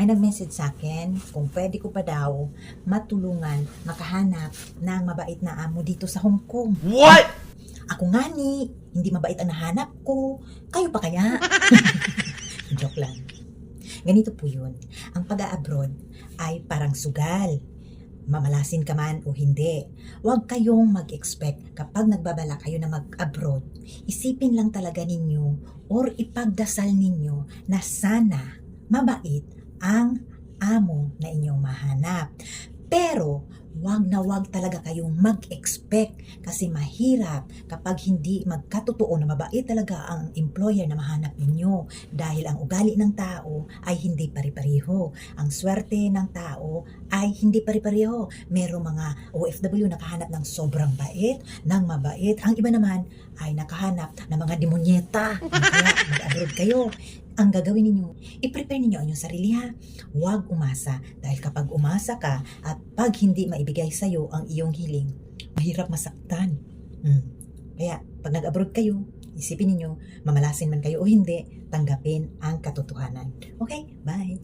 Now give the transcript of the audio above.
nag-message sa akin kung pwede ko pa daw matulungan makahanap ng mabait na amo dito sa Hong Kong. What? Ako nga ni, hindi mabait ang nahanap ko. Kayo pa kaya? Joke lang. Ganito po yun. Ang pag-a-abroad ay parang sugal. Mamalasin ka man o hindi. Huwag kayong mag-expect kapag nagbabala kayo na mag-abroad. Isipin lang talaga ninyo or ipagdasal ninyo na sana mabait ang amo na inyong mahanap. Pero wag na wag talaga kayong mag-expect kasi mahirap kapag hindi magkatotoo na mabait talaga ang employer na mahanap ninyo dahil ang ugali ng tao ay hindi pari-pareho. Ang swerte ng tao ay hindi pari-pareho. Merong mga OFW nakahanap ng sobrang bait, ng mabait. Ang iba naman ay nakahanap ng mga demonyeta. Kaya mag-abroad kayo. Ang gagawin ninyo, i-prepare ninyo ang inyong sarili ha. Huwag umasa dahil kapag umasa ka at pag hindi maibigay sa'yo ang iyong hiling, mahirap masaktan. Kaya pag nag-abroad kayo, isipin ninyo, mamalasin man kayo o hindi, tanggapin ang katotohanan. Okay, bye!